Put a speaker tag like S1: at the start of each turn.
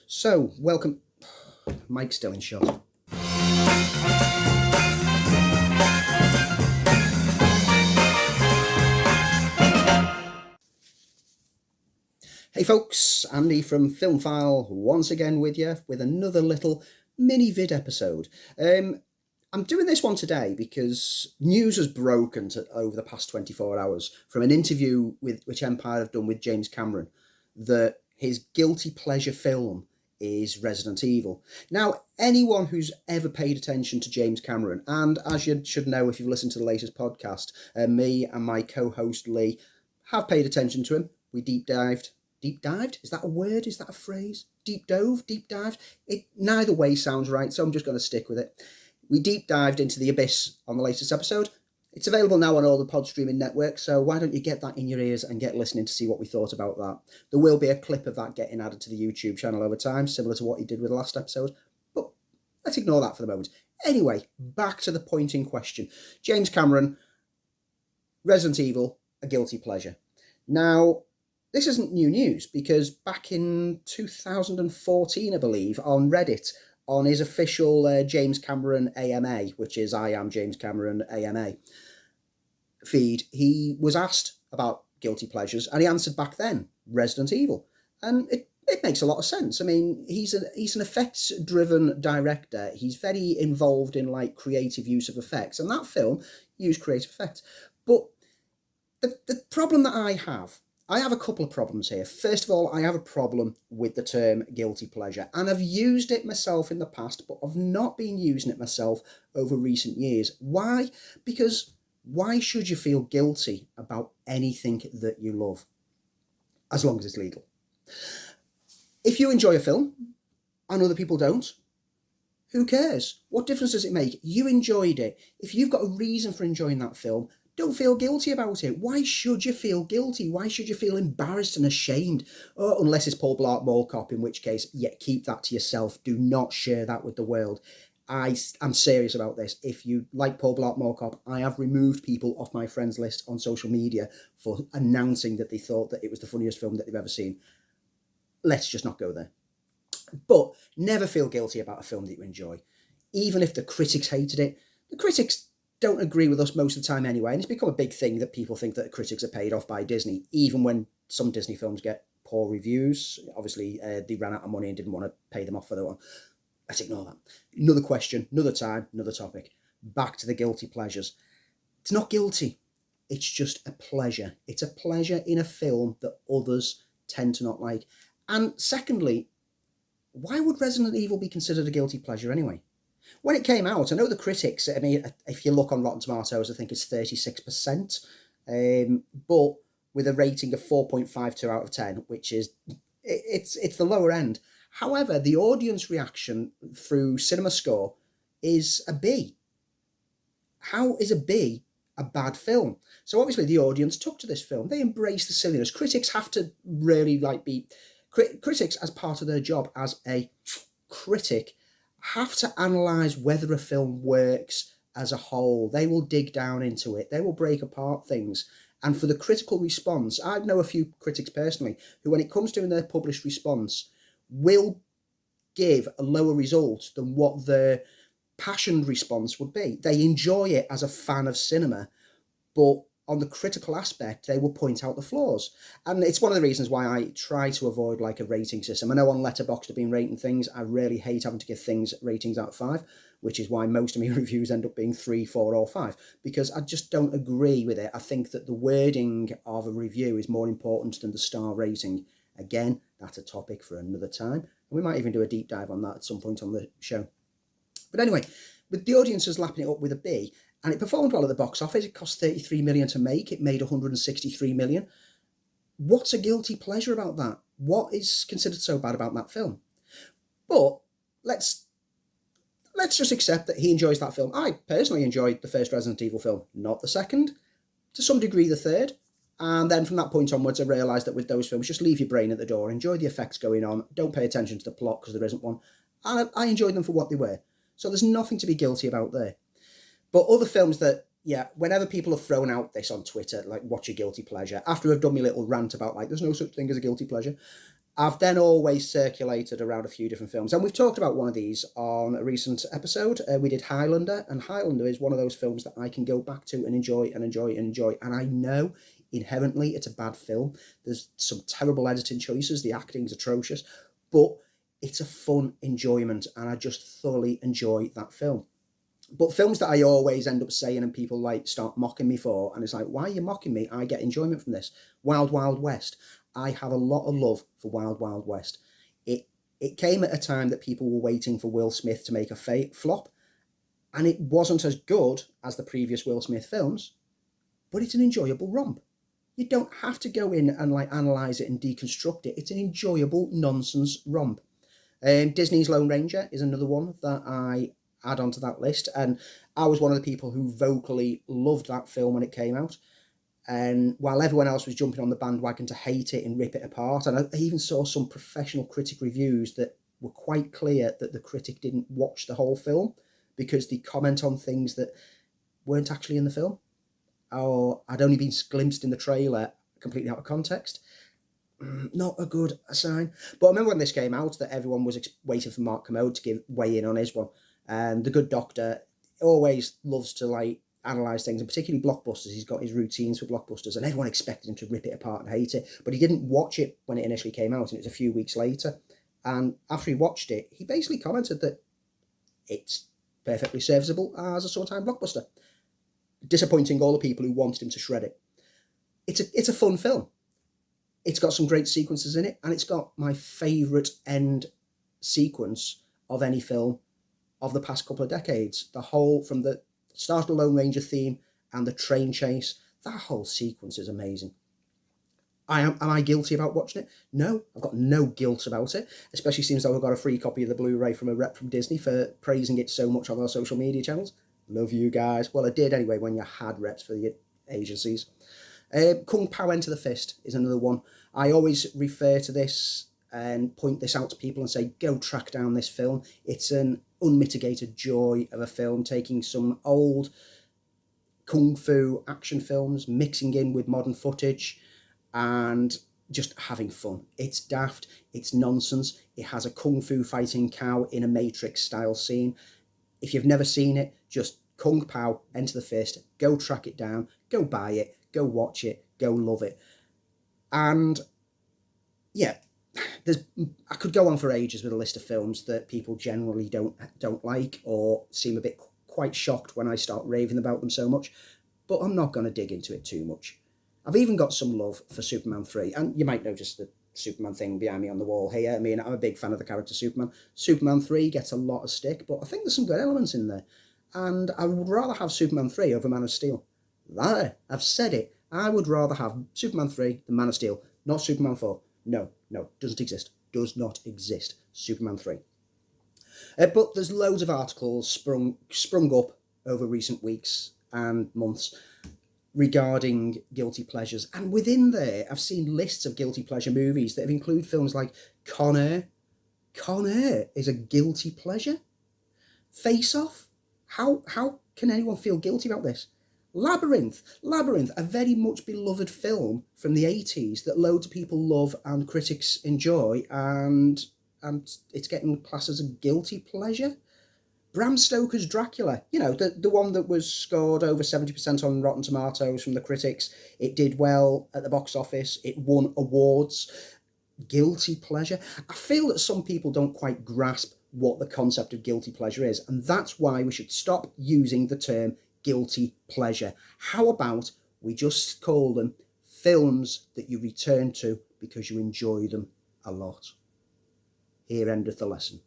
S1: So, welcome. Mike's still in shot. Hey folks, Andy from FilmFile once again with you with another little mini vid episode. I'm doing this one today because news has broken over the past 24 hours from an interview which Empire have done with James Cameron that his guilty pleasure film is Resident Evil. Now, anyone who's ever paid attention to James Cameron, and as you should know if you've listened to the latest podcast, me and my co-host Lee have paid attention to him. We deep dived? Is that a word? Is that a phrase? Deep dived? It neither way sounds right, so I'm just going to stick with it. We deep dived into the abyss on the latest episode. It's available now on all the pod streaming networks, so why don't you get that in your ears and get listening to see what we thought about that. There will be a clip of that getting added to the YouTube channel over time, similar to what he did with the last episode, but let's ignore that for the moment. Anyway, back to the point in question. James Cameron, Resident Evil, a guilty pleasure. Now, this isn't new news, because back in 2014, I believe, on Reddit, on his official James Cameron AMA, which is I Am James Cameron AMA feed, he was asked about guilty pleasures, and he answered back then, Resident Evil. And it makes a lot of sense. I mean, he's an effects-driven director. He's very involved in, like, creative use of effects, and that film used creative effects. But the problem that I have a couple of problems here. First of all, I have a problem with the term guilty pleasure, and I've used it myself in the past, but I've not been using it myself over recent years. Why? Because why should you feel guilty about anything that you love, as long as it's legal? If you enjoy a film and other people don't, who cares? What difference does it make? You enjoyed it. If you've got a reason for enjoying that film, don't feel guilty about it. Why should you feel guilty? Why should you feel embarrassed and ashamed? Oh, unless it's Paul Blart Mall Cop, in which case, yeah, keep that to yourself. Do not share that with the world. I'm serious about this. If you like Paul Blart Mall Cop, I have removed people off my friends list on social media for announcing that they thought that it was the funniest film that they've ever seen. Let's just not go there. But never feel guilty about a film that you enjoy. Even if the critics hated it, the critics don't agree with us most of the time anyway, and it's become a big thing that people think that critics are paid off by Disney, even when some Disney films get poor reviews. Obviously, they ran out of money and didn't want to pay them off for that one. Let's ignore that. Another question, another time, another topic. Back to the guilty pleasures. It's not guilty. It's just a pleasure. It's a pleasure in a film that others tend to not like. And secondly, why would Resident Evil be considered a guilty pleasure anyway? When it came out, I know the critics, I mean, if you look on Rotten Tomatoes, I think it's 36%, but with a rating of 4.52 out of 10, which is, it's the lower end. However, the audience reaction through CinemaScore is a B. How is a B a bad film? So obviously the audience took to this film. They embraced the silliness. Critics have to really critics, as part of their job as a critic, have to analyse whether a film works as a whole. They will dig down into it. They will break apart things. And for the critical response, I know a few critics personally who, when it comes to their published response, will give a lower result than what their passionate response would be. They enjoy it as a fan of cinema, but on the critical aspect, they will point out the flaws. And it's one of the reasons why I try to avoid like a rating system. I know on Letterboxd I've been rating things. I really hate having to give things ratings out of 5, which is why most of my reviews end up being 3, 4, or 5, because I just don't agree with it. I think that the wording of a review is more important than the star rating. Again, that's a topic for another time. And we might even do a deep dive on that at some point on the show. But anyway, with the audiences lapping it up with a B, and it performed well at the box office. It cost $33 million to make. It made $163 million. What's a guilty pleasure about that? What is considered so bad about that film? But let's just accept that he enjoys that film. I personally enjoyed the first Resident Evil film, not the second. To some degree, the third. And then from that point onwards, I realised that with those films, just leave your brain at the door. Enjoy the effects going on. Don't pay attention to the plot because there isn't one. And I enjoyed them for what they were. So there's nothing to be guilty about there. But other films that, yeah, whenever people have thrown out this on Twitter, like, what's your guilty pleasure? After I've done my little rant about, like, there's no such thing as a guilty pleasure, I've then always circulated around a few different films, and we've talked about one of these on a recent episode. We did Highlander, and Highlander is one of those films that I can go back to and enjoy and enjoy and enjoy. And I know inherently it's a bad film. There's some terrible editing choices, the acting's atrocious, but it's a fun enjoyment, and I just thoroughly enjoy that film. But films that I always end up saying and people like start mocking me for, and it's like, why are you mocking me? I get enjoyment from this. Wild Wild West. I have a lot of love for Wild Wild West. It came at a time that people were waiting for Will Smith to make a flop, and it wasn't as good as the previous Will Smith films, but it's an enjoyable romp. You don't have to go in and like analyze it and deconstruct it. It's an enjoyable nonsense romp. Disney's Lone Ranger is another one that I add onto that list, and I was one of the people who vocally loved that film when it came out. And while everyone else was jumping on the bandwagon to hate it and rip it apart, and I even saw some professional critic reviews that were quite clear that the critic didn't watch the whole film because they comment on things that weren't actually in the film, or had only been glimpsed in the trailer completely out of context. Not a good sign. But I remember when this came out that everyone was waiting for Mark Commode to weigh in on his one. And the good doctor always loves to like analyse things, and particularly blockbusters. He's got his routines for blockbusters, and everyone expected him to rip it apart and hate it. But he didn't watch it when it initially came out, and it was a few weeks later. And after he watched it, he basically commented that it's perfectly serviceable as a summertime blockbuster, disappointing all the people who wanted him to shred it. It's a fun film. It's got some great sequences in it, and it's got my favourite end sequence of any film of the past couple of decades. The whole, from the start of the Lone Ranger theme and the train chase, that whole sequence is amazing. Am I guilty about watching it? No, I've got no guilt about it, especially since I've got a free copy of the Blu-ray from a rep from Disney for praising it so much on our social media channels. Love you guys. Well, I did anyway when you had reps for the agencies. Kung Pao Enter the Fist is another one. I always refer to this and point this out to people and say, go track down this film. It's an unmitigated joy of a film, taking some old kung fu action films, mixing in with modern footage, and just having fun. It's daft, it's nonsense. It has a kung fu fighting cow in a Matrix style scene. If you've never seen it, just Kung Pao Enter the Fist, go track it down, go buy it, go watch it, go love it. And yeah, I could go on for ages with a list of films that people generally don't like or seem a bit quite shocked when I start raving about them so much, but I'm not going to dig into it too much. I've even got some love for Superman 3, and you might notice the Superman thing behind me on the wall here. I mean, I'm a big fan of the character Superman. Superman 3 gets a lot of stick, but I think there's some good elements in there, and I would rather have Superman 3 over Man of Steel. There, I've said it. I would rather have Superman 3 than Man of Steel, not Superman 4. No, doesn't exist. Does not exist. Superman 3. But there's loads of articles sprung up over recent weeks and months regarding guilty pleasures. And within there, I've seen lists of guilty pleasure movies that have included films like Con Air. Con Air is a guilty pleasure? Face Off? How can anyone feel guilty about this? Labyrinth, a very much beloved film from the 80s that loads of people love and critics enjoy, and it's getting classed as a guilty pleasure. Bram Stoker's Dracula, the one that was scored over 70% on Rotten Tomatoes from the critics. It did well at the box office. It won awards. Guilty pleasure. I feel that some people don't quite grasp what the concept of guilty pleasure is, and that's why we should stop using the term guilty pleasure. How about we just call them films that you return to because you enjoy them a lot? Here endeth the lesson.